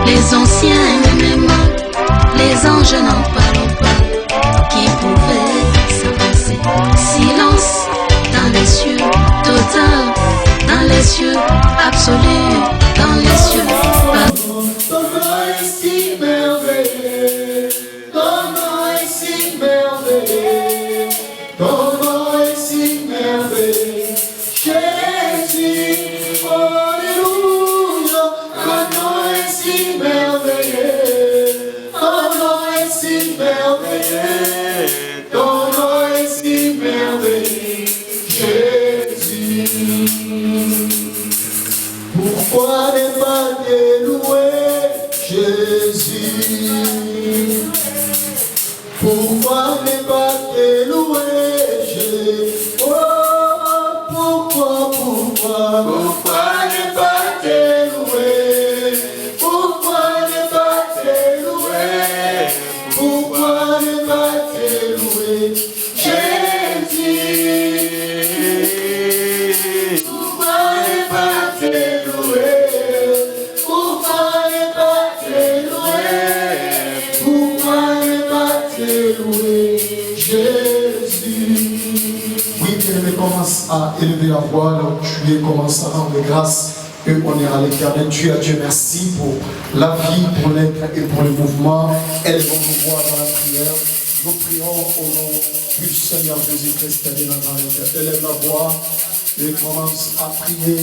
les anciens même, les anges n'en parlent pas, qui pouvaient s'avancer. Silence dans les cieux, total dans les cieux, absolu dans les cieux. Ton nom est si merveilleux, ton nom est si merveilleux, ton nom est si merveilleux, Jésus, alléluia, ton nom est si merveilleux, ton nom est si merveilleux, ton nom est si merveilleux, Jésus. Pourquoi ne pas te louer, Jésus? Pourquoi ne pas te louer, Jésus? Oh, pourquoi ne pas te louer? Pourquoi ne pas te louer? Pourquoi ne pas te louer, Jésus? Pourquoi ne pas te louer? Pourquoi ne pas te louer? Pourquoi ne pas te louer, Jésus? Oui, bien-aimé, commence à élever la voix, là où tu es, commence à rendre grâce et honneur à l'Éternel. Dieu, merci pour la vie, pour l'être et pour le mouvement. Élevons nos voix dans la prière. Nous prions au nom du Seigneur Jésus-Christ de Nazareth. Élève la voix et commence à prier.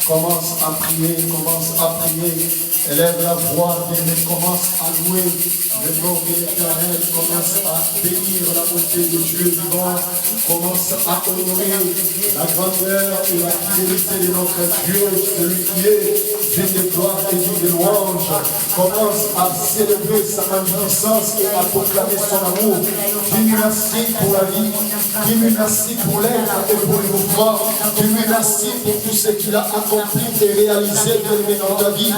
Commence à prier, commence à prier. Élève la voix, bien, commence à louer le nom de l'Éternel. Commence à bénir la bonté de Dieu vivant. Commence à honorer la grandeur et la fidélité de notre Dieu, celui qui est Dieu de gloire et Dieu de louange. Commence à célébrer sa magnificence et à proclamer son amour. Dis-lui merci pour la vie. Dis-lui merci pour l'être et pour le mouvement. Dis-lui merci pour tout ce qu'il a accompli et réalisé dans ta vie.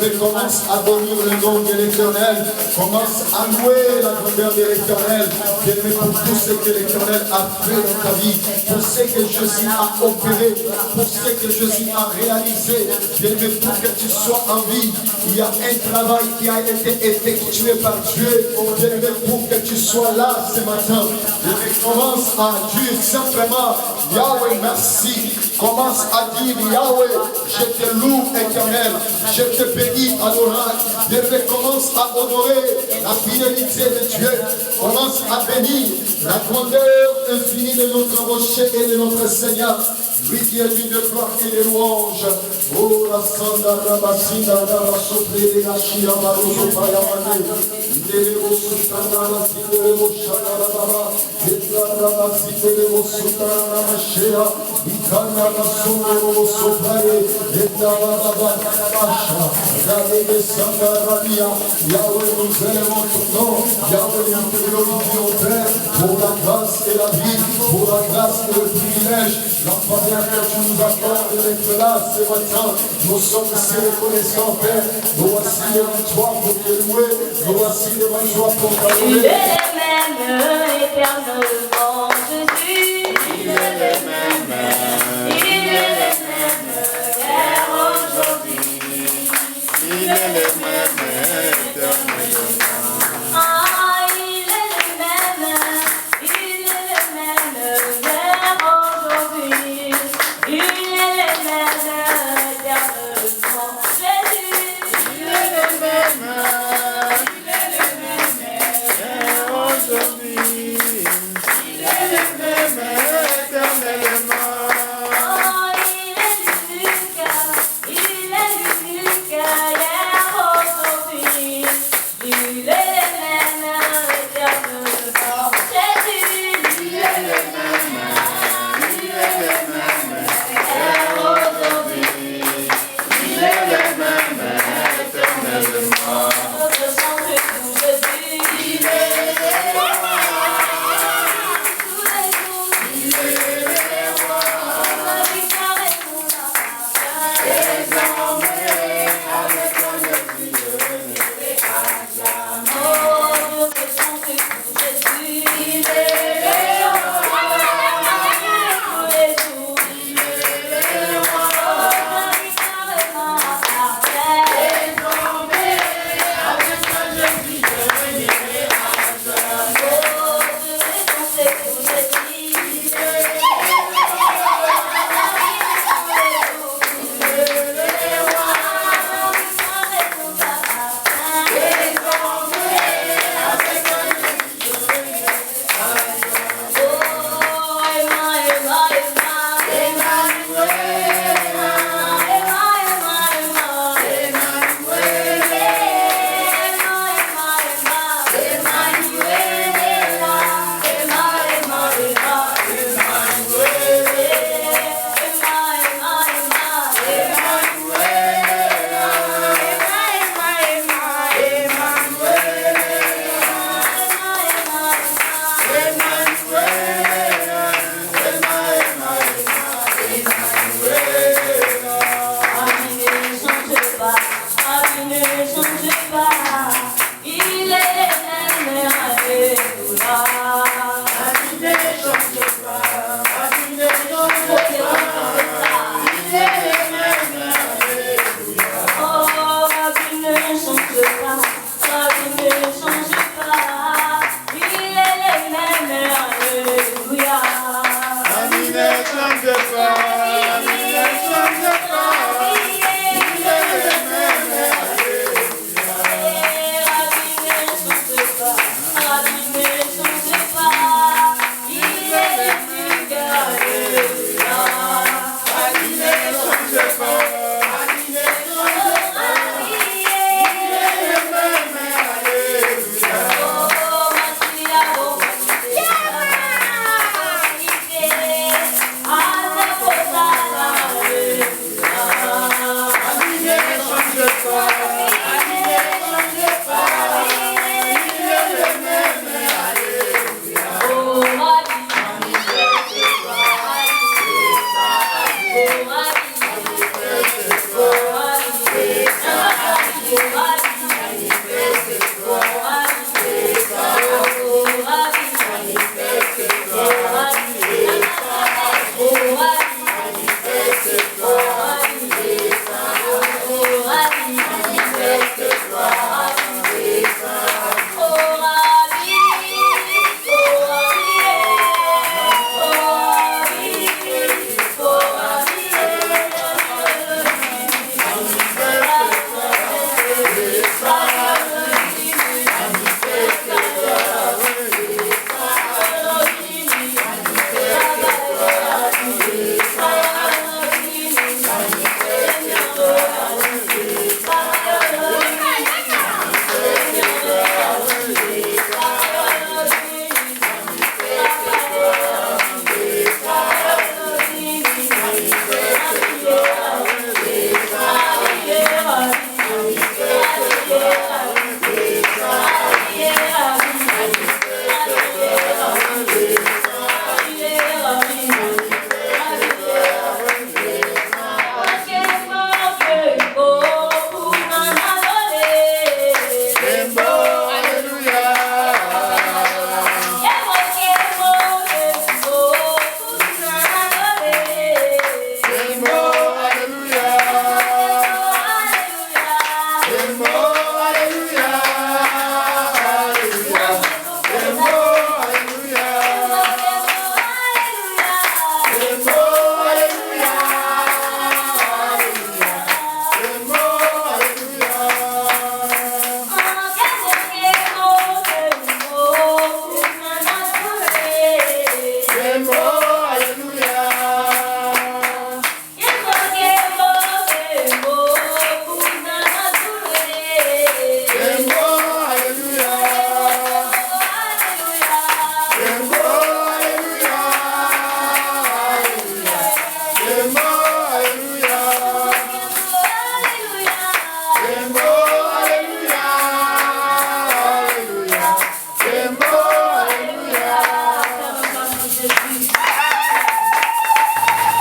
Dieu commence à bénir le nom de l'Éternel. Commence à louer la grandeur de l'Éternel. Dieu pour tout ce que l'Éternel a fait dans ta vie. Pour ce que Jésus a opéré. Pour ce que Jésus a réalisé. Dieu pour que tu sois en vie. Il y a un travail qui a été effectué par Dieu. Dieu pour que tu sois là ce matin. Dieu commence à dire simplement Yahweh merci. Commence à dire Yahweh, je te loue éternel, je te bénis adorable. Dieu commence à honorer la fidélité de Dieu. Commence à bénir la grandeur infinie de notre rocher et de notre Seigneur. Lui qui est digne de gloire et de louange. Oh la sanda rabasinda rabasopré de la chia maroso payamane. Ndelebo sutana rasindelebo shakarababa. Etla rabasindelebo sutana ramashea. Ikana rasondelebo sopraye. Etla rababacha. Radebe sanda rabia. Yahweh nous élevons ton nom. Yahweh nous te glorifions Père pour la grâce et la vie, pour la grâce et le privilège. La faveur que tu nous accordes d'être là ce matin, nous sommes si reconnaissants, Père. Nous voici devant toi pour te louer, nous voici devant toi pour t'adorer. Il est le même éternellement, Jésus. Il est le même hier, aujourd'hui. Il est le même éternellement. Ah, il est le même hier, aujourd'hui. Il est le même éternellement, Jésus. Il est le même hier, aujourd'hui. Il est le même éternellement. Oh, il est l'unique hier, aujourd'hui.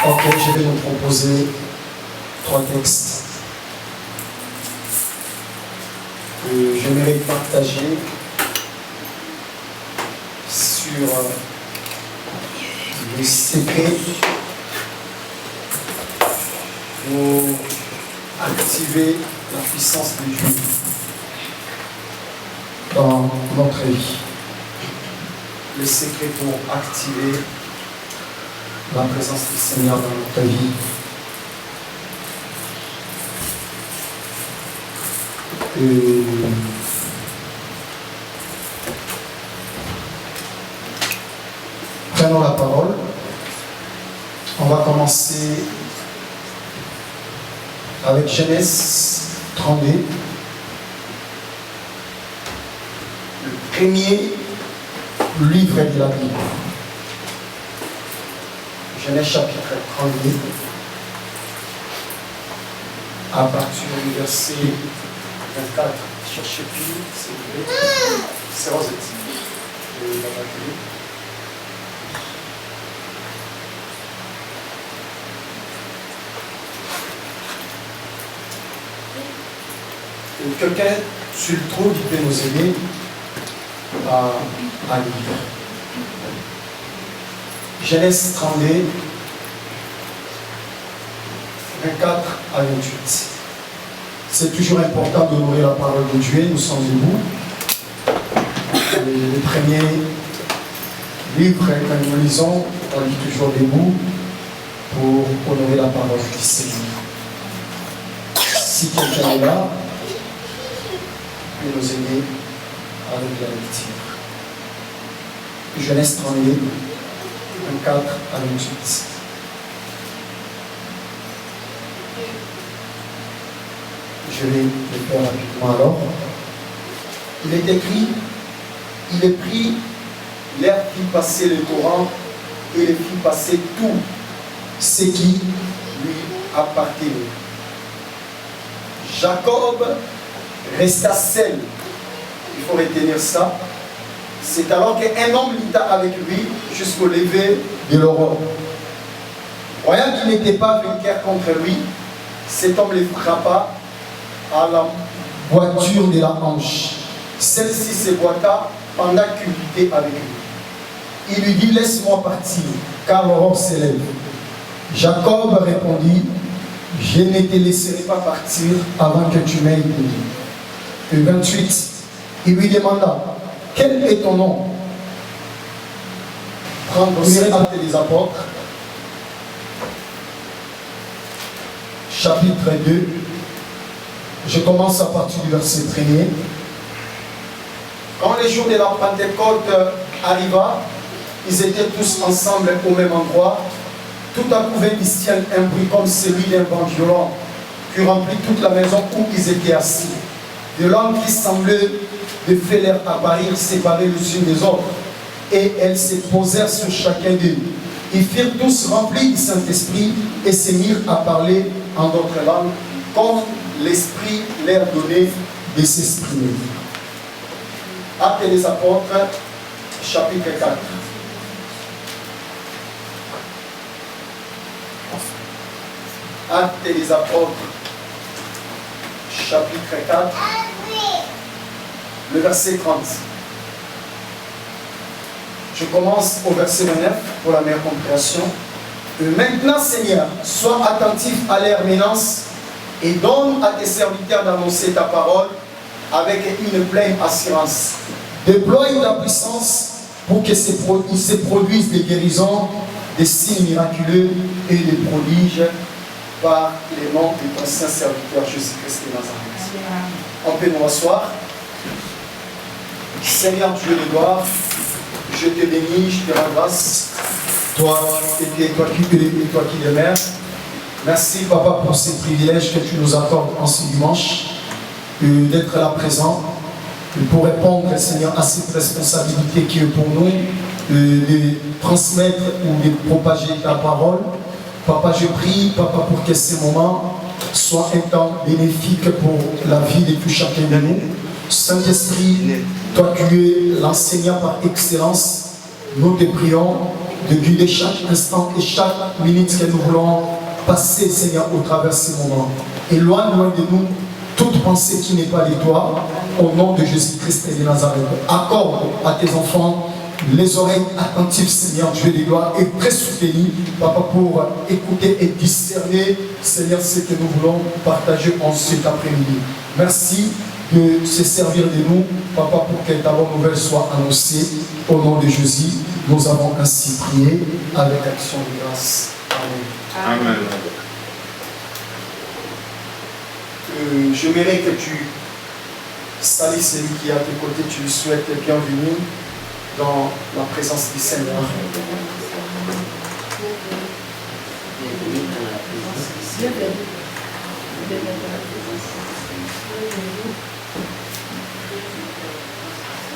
Ok, je vais vous proposer 3 textes que j'aimerais partager sur le secret pour activer la puissance de Dieu dans notre vie. Le secret pour activer la présence du Seigneur dans notre vie. Prenons la parole. On va commencer avec Genèse 32. Le premier livre de la Bible. Genèse chapitre 32, à partir du verset 24. Cherchez plus, s'il vous plaît. C'est Rosette. Quelqu'un, tu le trouves, il peut nous aider à lire. Genèse 32, 24 à 28. C'est toujours important d'honorer la parole de Dieu. Nous sommes debout. Le premier livre que nous lisons, on lit toujours debout pour honorer la parole du Seigneur. Si quelqu'un est là, il peut nous aider avec la lecture. Genèse 32, 24 à 28. Je vais le faire rapidement alors. Il est écrit, il est pris, l'air fit passer le torrent et il fit passer tout ce qui lui appartenait. Jacob resta seul. Il faut retenir ça. C'est alors qu'un homme lutta avec lui jusqu'au lever de l'aurore. Voyant qu'il n'était pas vainqueur contre lui, cet homme le frappa à la voiture de la hanche. Celle-ci se boita pendant qu'il luttait avec lui. Il lui dit, laisse-moi partir, car l'aurore s'élève. Jacob répondit, je ne te laisserai pas partir avant que tu m'aies béni. 28. Il lui demanda, quel est ton nom? Prendre aussi Actes des Apôtres, chapitre 2. Je commence à partir du verset 1er. Quand les jours de la Pentecôte arriva, ils étaient tous ensemble au même endroit. Tout à coup vint du ciel un bruit comme celui d'un vent violent qui remplit toute la maison où ils étaient assis. De langues qui semblaient de faire l'air apparaître séparées les unes des autres. Et elles se posèrent sur chacun d'eux. Ils furent tous remplis du Saint-Esprit et se mirent à parler en d'autres langues, comme l'Esprit leur donnait de s'exprimer. Actes des Apôtres, chapitre 4. Actes des Apôtres, chapitre 4, le verset 30. Je commence au verset 29 pour la meilleure compréhension. Maintenant, Seigneur, sois attentif à leur menace et donne à tes serviteurs d'annoncer ta parole avec une pleine assurance. Déploie ta puissance pour que se produisent des guérisons, des signes miraculeux et des prodiges par les noms de ton saint serviteur Jésus-Christ de Nazareth. On peut nous asseoir. Seigneur Dieu de gloire, je te bénis, je te rends grâce. Toi qui demeures. Merci Papa pour ces privilèges que tu nous accordes en ce dimanche, d'être là présent, pour répondre Seigneur à cette responsabilité qui est pour nous, de transmettre ou de propager ta parole. Papa, je prie, Papa, pour que ce moment soit un temps bénéfique pour la vie de tout chacun de nous. Saint-Esprit, toi qui es l'enseignant par excellence, nous te prions de guider chaque instant et chaque minute que nous voulons passer, Seigneur, au travers de ces moments. Éloigne loin de nous toute pensée qui n'est pas de toi, au nom de Jésus-Christ et de Nazareth. Accorde à tes enfants les oreilles attentives, Seigneur Dieu des gloires, et très soutenues, Papa, pour écouter et discerner, Seigneur, ce que nous voulons partager en cet après-midi. Merci de se servir de nous, Papa, pour que ta bonne nouvelle soit annoncée. Au nom de Jésus, nous avons ainsi prié avec action de grâce. Amen. Amen. J'aimerais que tu salues celui qui est à tes côtés, tu lui souhaites bienvenue dans la présence du Seigneur.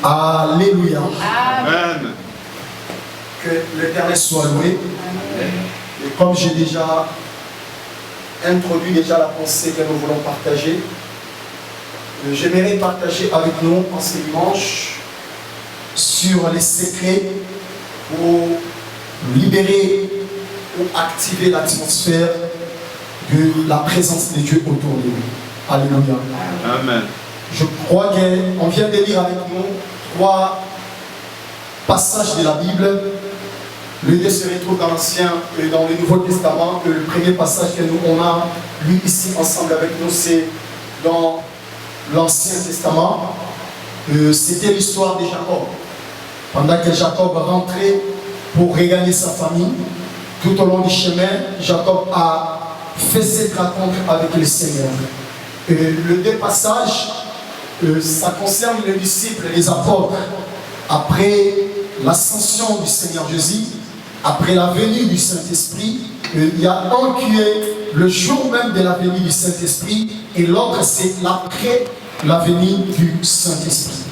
Alléluia. Amen. Que l'Éternel soit loué. Et comme j'ai déjà introduit la pensée que nous voulons partager, j'aimerais partager avec nous en ce dimanche sur les secrets pour libérer ou activer l'atmosphère de la présence de Dieu autour de nous. Alléluia. Amen. Je crois qu'on vient de lire avec nous 3 passages de la Bible. Le deux se retrouve dans l'Ancien et dans le Nouveau Testament. Le premier passage que nous on a lu ici ensemble avec nous, c'est dans l'Ancien Testament. C'était l'histoire de Jacob. Pendant que Jacob rentrait pour regagner sa famille, tout au long du chemin, Jacob a fait cette rencontre avec le Seigneur. Le deux passages, ça concerne les disciples, les apôtres. Après l'ascension du Seigneur Jésus, après la venue du Saint-Esprit, il y a un qui est le jour même de la venue du Saint-Esprit et l'autre c'est après la venue du Saint-Esprit.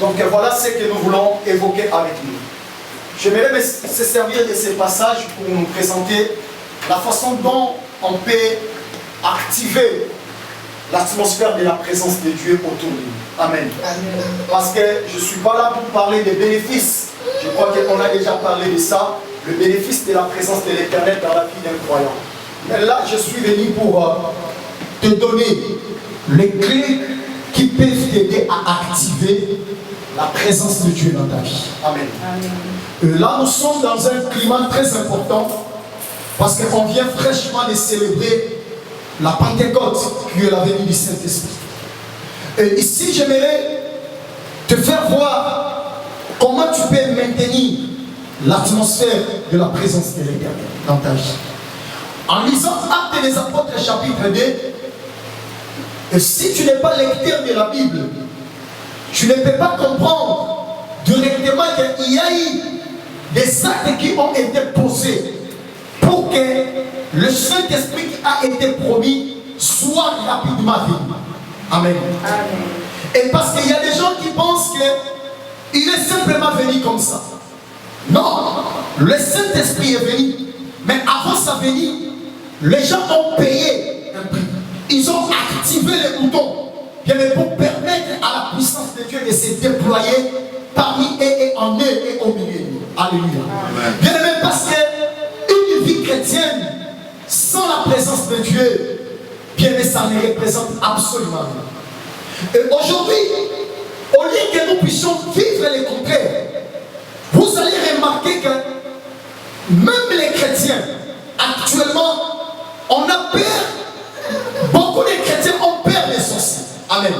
Donc voilà ce que nous voulons évoquer avec nous. J'aimerais me servir de ces passages pour nous présenter la façon dont on peut activer l'atmosphère de la présence de Dieu autour de nous. Amen. Amen. Parce que je ne suis pas là pour parler des bénéfices. Je crois qu'on a déjà parlé de ça. Le bénéfice de la présence de l'Éternel dans la vie d'un croyant. Mais là, je suis venu pour te donner les clés qui peuvent t'aider à activer la présence de Dieu dans ta vie. Amen. Amen. Là, nous sommes dans un climat très important Parce qu'on vient fraîchement de célébrer la Pentecôte, qui est la venue du Saint-Esprit. Et ici, j'aimerais te faire voir comment tu peux maintenir l'atmosphère de la présence de l'Éternel dans ta vie. En lisant Actes des Apôtres chapitre 2, et si tu n'es pas lecteur de la Bible, tu ne peux pas comprendre directement qu'il y a eu des actes qui ont été posés pour que le Saint-Esprit qui a été promis soit rapidement venu. Amen. Amen. Et parce qu'il y a des gens qui pensent qu'il est simplement venu comme ça. Non, le Saint-Esprit est venu. Mais avant sa venue, les gens ont payé un prix. Ils ont activé les boutons pour permettre à la puissance de Dieu de se déployer parmi eux et en eux et au milieu. Alléluia. Bien aimé, parce qu'une vie chrétienne sans la présence de Dieu, bien aimé, ça ne représente absolument rien. Et aujourd'hui, au lieu que nous puissions vivre les contraires, vous allez remarquer que même les chrétiens, actuellement, on a peur, beaucoup de chrétiens ont peur des sorciers. Amen.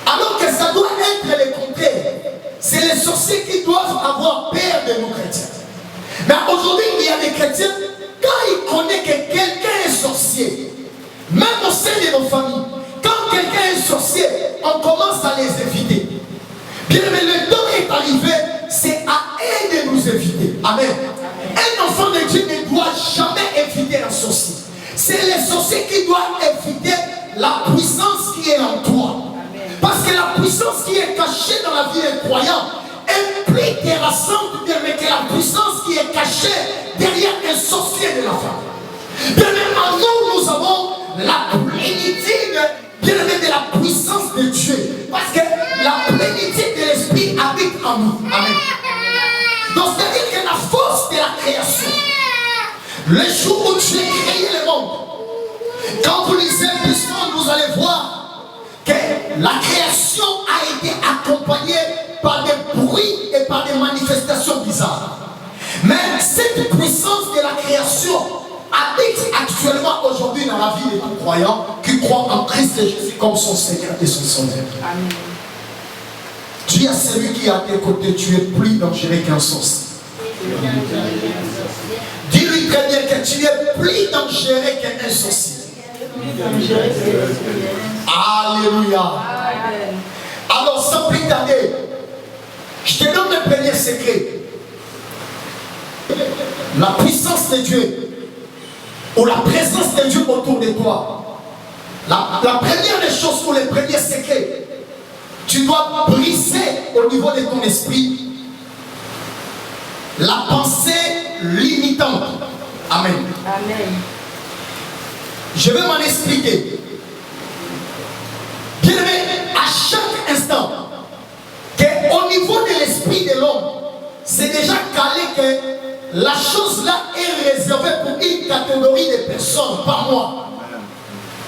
Alors que ça doit être le contraire. C'est les sorciers qui doivent avoir peur de nous chrétiens. Mais aujourd'hui, il y a des chrétiens, quand ils connaissent que quelqu'un est sorcier, même au sein de nos familles, quand quelqu'un est sorcier, on commence à les éviter. Bien, mais le temps est arrivé, c'est à eux de nous éviter. Amen. Un enfant de Dieu ne doit jamais éviter un sorcier. C'est les sorciers qui doivent éviter la puissance qui est en toi. Parce que la puissance qui est cachée dans la vie des croyants est plus terrassante, bien, mais que la puissance qui est cachée derrière un sorcier de la femme. Bien, mais en nous, nous avons la plénitude, bien aimé, de la puissance de Dieu. Parce que la plénitude de l'Esprit habite en nous. Amen. Donc, c'est-à-dire que la force de la création, le jour où tu as créé le monde, quand vous lisez l'histoire, vous allez voir que la création a été accompagnée par des bruits et par des manifestations bizarres. Mais cette puissance de la création habite actuellement aujourd'hui dans la vie de tout croyant qui croit en Christ Jésus comme son Seigneur et son Sauveur. Amen. Dis à celui qui est à tes côtés, tu es plus dangereux qu'un sorcier. Dis-lui très bien que tu es plus dangereux qu'un sorcier. Alléluia. Amen. Alors sans plus tarder, je te donne le premier secret. La puissance de Dieu ou la présence de Dieu autour de toi. La première des choses ou le premier secret, tu dois briser au niveau de ton esprit la pensée limitante. Amen. Amen. Je vais m'en expliquer. Bien aimé, à chaque instant, qu'au niveau de l'esprit de l'homme, c'est déjà calé que la chose là est réservée pour une catégorie de personnes par mois.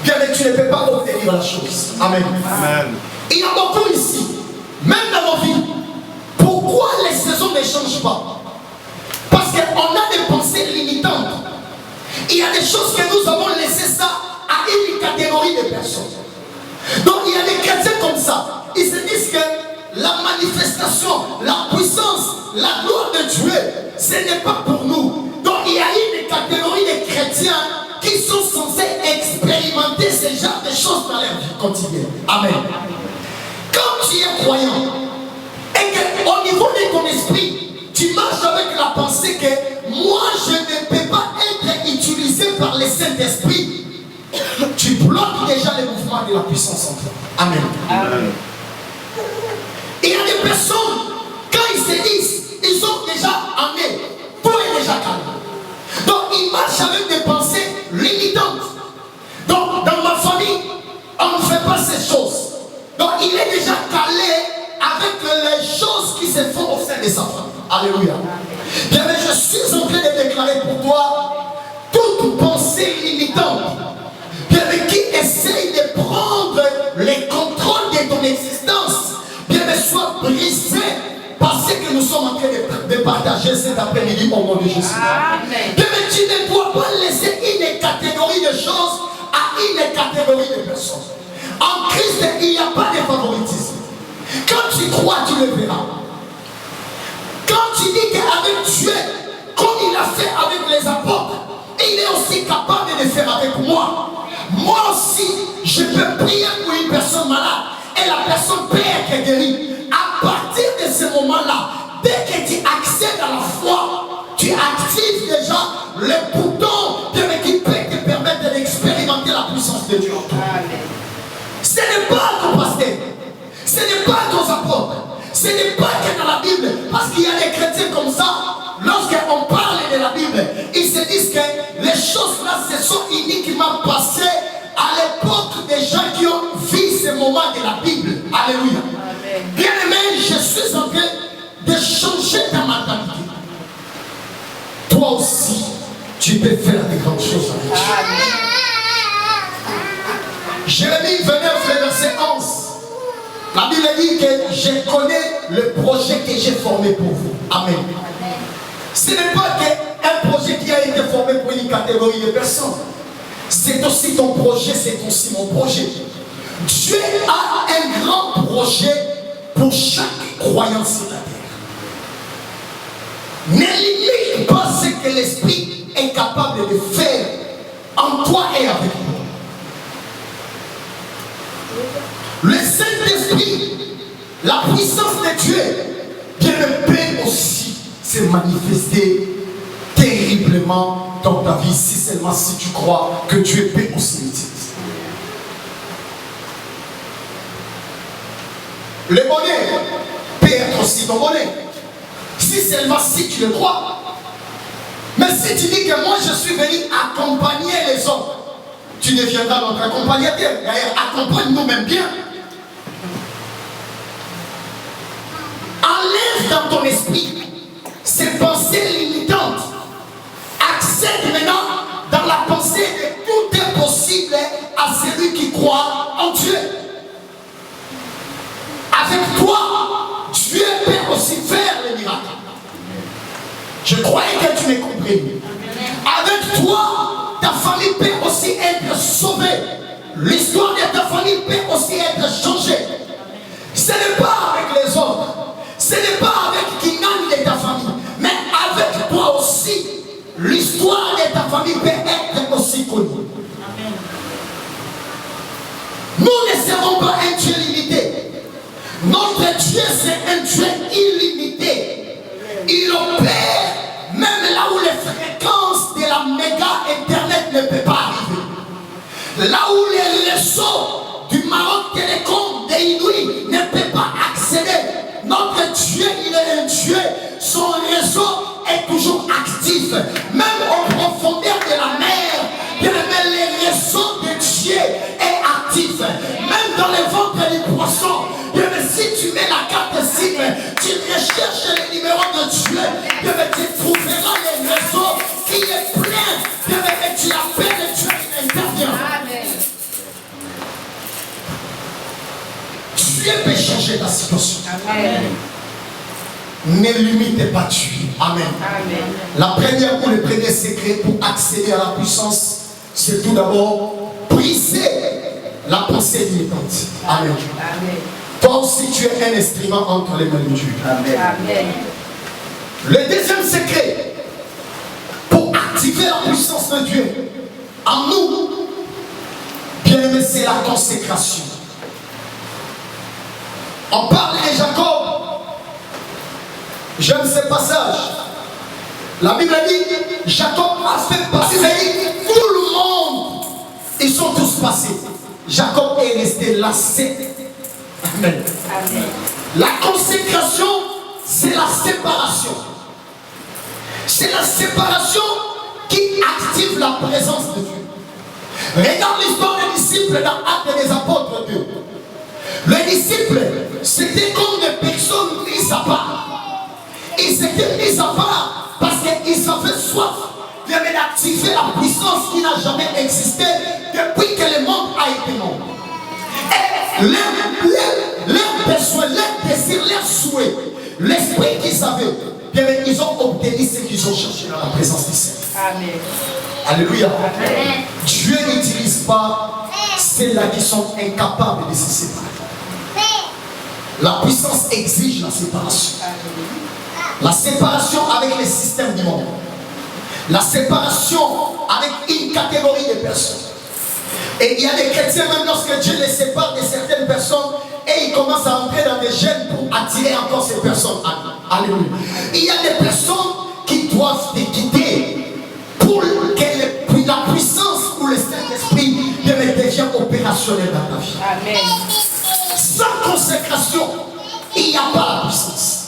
Bien aimé, tu ne peux pas obtenir la chose. Amen. Amen. Il y a beaucoup ici, même dans nos vies. Pourquoi les saisons ne changent pas? Parce qu'on a des pensées limitantes. Il y a des choses que nous avons laissé ça à une catégorie de personnes. Donc il y a des chrétiens comme ça. Ils se disent que la manifestation, la puissance, la gloire de Dieu, ce n'est pas pour nous. Donc il y a une catégorie de chrétiens qui sont censés expérimenter ce genre de choses dans leur vie quotidienne. Amen. Quand tu es croyant et qu'au niveau de ton esprit, tu marches avec la pensée que moi je ne peux pas être utilisé par le Saint-Esprit, tu bloques déjà le mouvement de la puissance en toi. Amen. Amen. Il y a des personnes, quand ils se disent, ils ont déjà amené, tout est déjà calme. Donc ils marchent avec des pensées limitantes. Donc dans ma famille, on ne fait pas ces choses. Donc il est déjà calé avec les choses qui se font au sein de sa famille. Alléluia. Bien, mais je suis en train de déclarer pour toi toute pensée limitante, bien, mais qui essaye de prendre les contrôles de ton existence, bien, mais soit brisée par ce que nous sommes en train de partager cet après-midi au nom de Jésus. Amen. Bien, mais tu ne dois pas laisser une catégorie de choses à une catégorie de personnes. En Christ, il n'y a pas de favoritisme. Quand tu crois, tu le verras. Quand tu dis qu'avec Dieu, comme il a fait avec les apôtres, il est aussi capable de le faire avec moi. Moi aussi, je peux prier pour une personne malade et la personne peut être guérie. À partir de ce moment-là, dès que tu accèdes à la foi, tu actives déjà le bouton qui peut te permettre d'expérimenter la puissance de Dieu. Ce n'est pas ton pasteur, ce n'est pas ton apôtre, ce n'est pas que dans la Bible, parce qu'il y a des chrétiens comme ça, lorsqu'on parle de la Bible, ils se disent que les choses là se sont uniquement passées à l'époque des gens qui ont vu ce moment de la Bible. Alléluia. Bien aimé, je suis en train de changer ta mentalité. Toi aussi, tu peux faire des grandes choses avec Dieu. Jérémie 29, verset 11. La Bible dit que je connais le projet que j'ai formé pour vous. Amen. Ce n'est pas qu'un projet qui a été formé pour une catégorie de personnes. C'est aussi ton projet, c'est aussi mon projet. Dieu a un grand projet pour chaque croyant sur la terre. Ne limite pas ce que l'Esprit est capable de faire en toi et avec toi. Le Saint-Esprit, la puissance de Dieu, peut aussi se manifester terriblement dans ta vie, si seulement si tu crois que Dieu peut aussi l'utiliser. Le bonheur peut être aussi ton bonheur, si seulement si tu le crois. Mais si tu dis que moi je suis venu accompagner les autres, tu deviendras notre accompagnateur. D'ailleurs, accompagne-nous même bien. Enlève dans ton esprit ces pensées limitantes. Accède maintenant dans la pensée de tout est possible à celui qui croit en Dieu. Avec toi, Dieu peut aussi faire les miracles. Je croyais que tu m'as compris. Avec toi, ta famille peut aussi être sauvée. L'histoire de ta famille peut aussi être changée. Ce n'est pas avec les autres. Ce n'est pas avec qui gagne de ta famille. Mais avec toi aussi, l'histoire de ta famille peut être aussi connue. Nous ne serons pas un Dieu limité. Notre Dieu, c'est un Dieu illimité. Il opère même là où les fréquences de la méga internet ne peuvent pas arriver. Là où les réseaux du Maroc Télécom, des Inouïs ne peuvent pas accéder. Notre Dieu, il est un Dieu. Son réseau est toujours actif. Même en profondeur de la mer, le réseau de Dieu est actif. Même dans les ventres des poissons, si tu mets la carte cible, tu recherches les numéros de Dieu, tu trouveras les réseaux qui est plein. Tu appelles et Dieu intervient. Dieu peut changer ta situation. Amen. Ne limitez pas Dieu. Amen. Amen. La première ou le premier secret pour accéder à la puissance, c'est tout d'abord briser la pensée limitante. Amen. Amen. Toi aussi, tu es un instrument entre les mains de Dieu. Amen. Amen. Le deuxième secret pour activer la puissance de Dieu en nous, bien aimé, c'est la consécration. On parle de Jacob. J'aime ce passage. La Bible dit Jacob a fait passer tout le monde. Ils sont tous passés. Jacob est resté lassé. Amen. Amen. La consécration, c'est la séparation. C'est la séparation qui active la présence de Dieu. Regarde l'histoire des disciples dans Actes des Apôtres 2. Les disciples, c'était comme des personnes mises à part. Ils s'étaient mis à part parce qu'ils avaient soif d'activer la puissance qui n'a jamais existé depuis que le monde a été monde. Et leur besoin, leur désir, leur souhait, l'esprit qu'ils avaient, ils ont obtenu ce qu'ils ont cherché dans la présence du Seigneur. Amen. Alléluia. Amen. Dieu n'utilise pas celles-là qui sont incapables de se séparer. La puissance exige la séparation. La séparation avec les systèmes du monde. La séparation avec une catégorie de personnes. Et il y a des chrétiens, même lorsque Dieu les sépare de certaines personnes, et ils commencent à entrer dans des gènes pour attirer encore ces personnes. Alléluia. Il y a des personnes qui doivent te quitter pour que la puissance ou le Saint-Esprit devienne opérationnel dans ta vie. Amen. Sans consécration, il n'y a pas la puissance.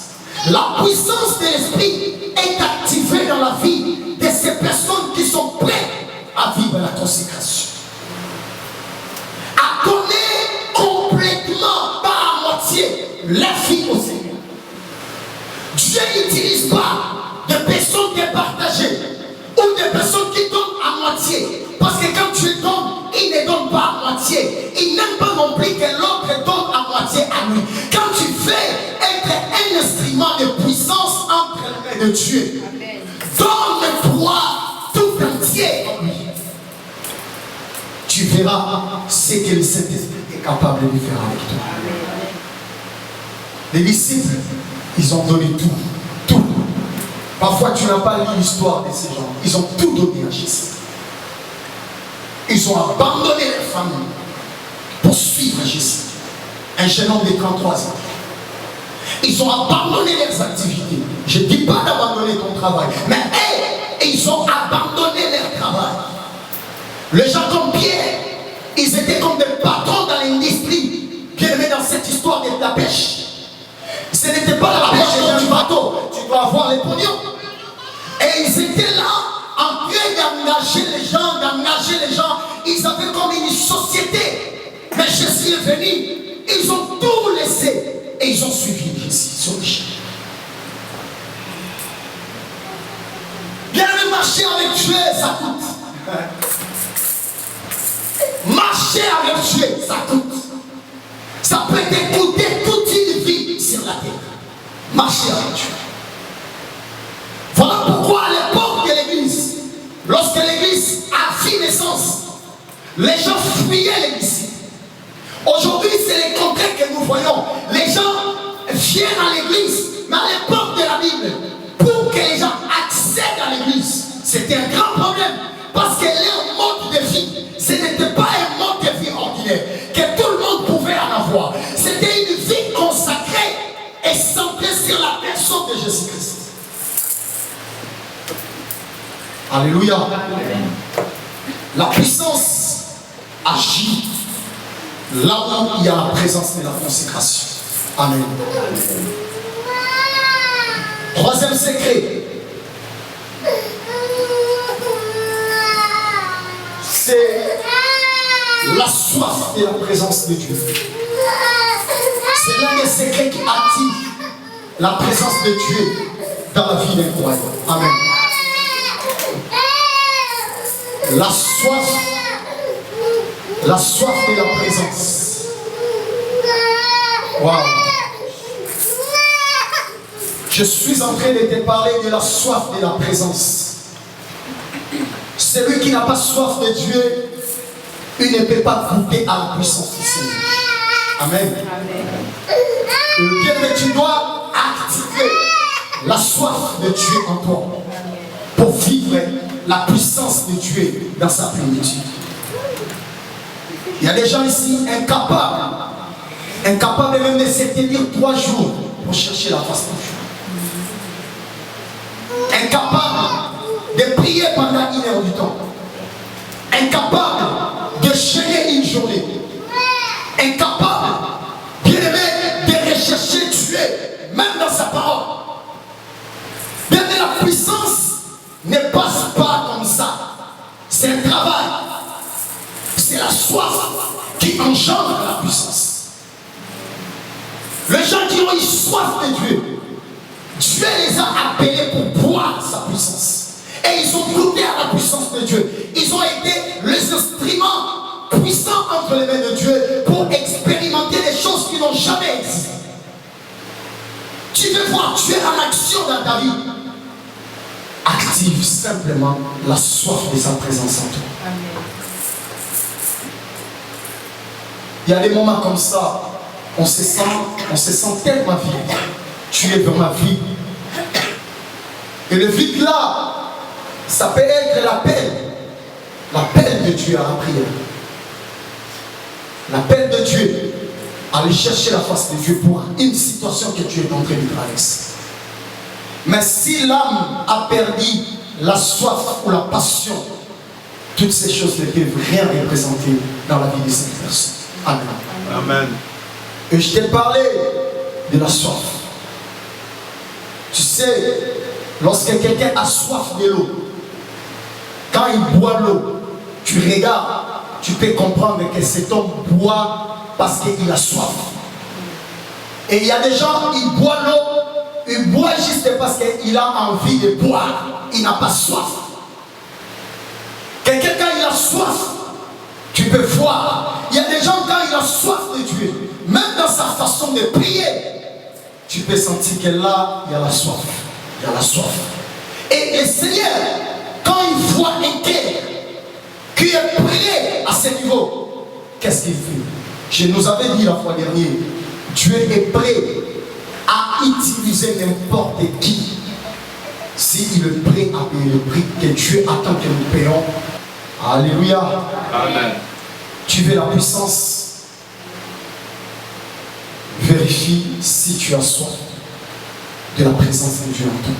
La puissance de l'Esprit est activée dans la vie de ces personnes qui sont prêtes à vivre la consécration. À donner complètement, pas à moitié, la vie au Seigneur. Dieu n'utilise pas de personnes départagées ou des personnes qui donnent à moitié. Parce que quand tu donnes, il ne donne pas à moitié. Il n'aime pas non plus que l'autre donne à moitié à lui. Quand tu fais être un instrument de puissance entre les mains de Dieu, donne-toi tout entier à lui. Tu verras ce que le Saint-Esprit est capable de faire avec toi. Les disciples, ils ont donné tout. Tout. Parfois, tu n'as pas lu l'histoire de ces gens. Ils ont tout donné à Jésus. Ils ont abandonné leur famille pour suivre Jésus. Un jeune homme de 33 ans. Ils ont abandonné leurs activités. Je ne dis pas d'abandonner ton travail, mais ils ont abandonné leur travail. Les gens comme Pierre, ils étaient comme des patrons dans l'industrie. Bien aimé dans cette histoire de la pêche. Ce n'était pas la pêche du bateau. Tu dois avoir les pognons. Et ils étaient là en train d'engager les gens. Ils avaient comme une société. Mais Jésus est venu. Ils ont tout laissé. Et ils ont suivi Jésus. Ils sont riches. Bien aimé, marcher avec Dieu, ça coûte. Marcher avec Dieu, ça coûte. Ça peut te coûter toute une vie sur la terre. Marcher avec Dieu. Voilà pourquoi à l'époque de l'église, lorsque l'église a fait naissance, les gens fuyaient l'église. Aujourd'hui, c'est le contraire que nous voyons. Les gens viennent à l'église, mais à l'époque de la Bible, pour que les gens accèdent à l'église, c'était un grand problème. Parce que leur mode de vie, ce n'était pas un mode de vie ordinaire, que tout le monde pouvait en avoir. C'était une vie consacrée et centrée sur la personne de Jésus-Christ. Alléluia. La puissance agit là où il y a la présence de la consécration. Amen. Troisième secret. C'est la soif de la présence de Dieu. C'est l'un des secrets qui active la présence de Dieu dans la vie d'un croyant. Amen. La soif de la présence. Wow. Je suis en train de te parler de la soif de la présence. Celui qui n'a pas soif de Dieu, il ne peut pas goûter à la puissance du Seigneur. Amen. Bien, mais tu dois activer la soif de Dieu en toi pour vivre la puissance de Dieu dans sa plénitude. Il y a des gens ici incapables même de se tenir 3 jours pour chercher la face de Dieu. Incapables de prier pendant 1 heure du temps. Incapables de jeûner une journée. Incapables, bien aimé, de rechercher Dieu, même dans sa parole. Bien aimé, la puissance ne passe pas comme ça. C'est un travail. C'est la soif qui engendre la puissance. Les gens qui ont eu soif de Dieu, Dieu les a appelés pour boire sa puissance. Et ils ont goûté à la puissance de Dieu. Ils ont été les instruments puissants entre les mains de Dieu pour expérimenter des choses qui n'ont jamais existé. Tu veux voir Dieu en action dans ta vie. Active cultive simplement la soif de sa présence en toi. Amen. Il y a des moments comme ça, on se sent tellement vide. Tu es dans ma vie. Et le vide là, ça peut être l'appel de Dieu à la prière. L'appel de Dieu à aller chercher la face de Dieu pour une situation que tu es en train de traverser. Mais si l'âme a perdu la soif ou la passion, toutes ces choses ne peuvent rien représenter dans la vie de cette personne. Amen. Amen. Et je t'ai parlé de la soif. Tu sais, lorsque quelqu'un a soif de l'eau, quand il boit l'eau, tu regardes, tu peux comprendre que cet homme boit parce qu'il a soif. Et il y a des gens, ils boivent l'eau, ils boivent juste parce qu'il a envie de boire. Il n'a pas soif. Quelqu'un, quand il a soif, tu peux voir. Il y a des gens, quand il a soif de Dieu, même dans sa façon de prier, tu peux sentir que là, il y a la soif. Il y a la soif. Et le Seigneur, quand il voit un cœur qui est prêt à ce niveau, qu'est-ce qu'il fait? Je nous avais dit la fois dernière, Dieu est prêt à utiliser n'importe qui s'il est prêt à payer le prix que Dieu attend que nous payons. Alléluia. Amen. Tu veux la puissance? Vérifie si tu as soif de la présence de Dieu en toi.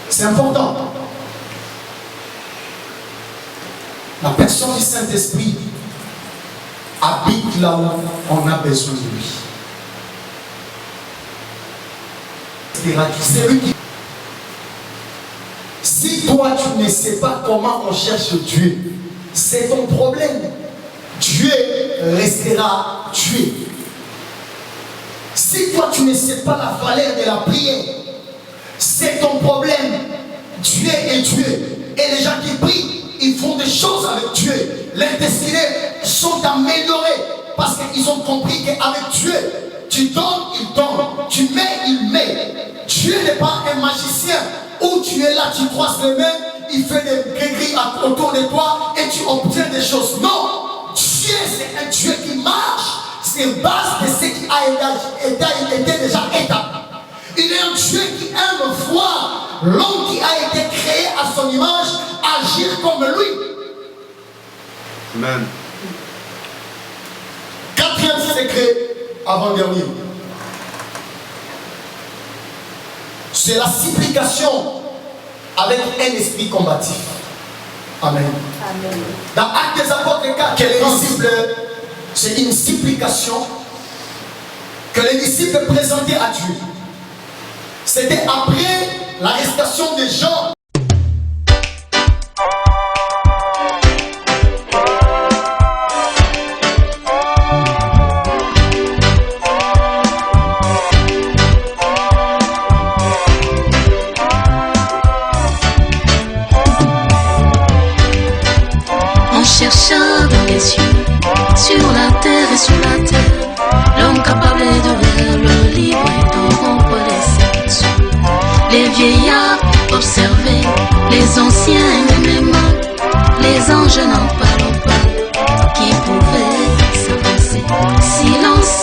C'est important. La personne du Saint-Esprit habite là où on a besoin de lui. C'est lui qui... Si toi tu ne sais pas comment on cherche Dieu, c'est ton problème. Dieu restera Dieu. Si toi tu ne sais pas la valeur de la prière, c'est ton problème. Dieu est Dieu. Et les gens qui prient, ils font des choses avec Dieu. Leurs destinées sont améliorées parce qu'ils ont compris qu'avec Dieu, tu donnes, il donne. Tu mets, il met. Dieu n'est pas un magicien où tu es là, tu croises les mains, il fait des gris-gris autour de toi et tu obtiens des choses. Non! Dieu, c'est un Dieu qui marche sur base de ce qui a été déjà établi. Il est un Dieu qui aime voir l'homme qui a été créé à son image agir comme lui. Amen. Quatrième secret, avant-dernier, c'est la supplication avec un esprit combatif. Amen. Amen. Dans Actes des Apôtres 4, que les disciples, c'est une supplication que les disciples présentaient à Dieu. C'était après l'arrestation des gens. En cherchant dans les cieux, sur la terre et sous la terre, l'homme capable d'ouvrir le livre et de rompre les scellés. Les vieillards observaient, les anciens aimaient, les anges n'en parlent pas, qui pouvaient s'avancer. Silence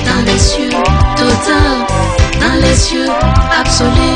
dans les cieux, total dans les cieux, absolu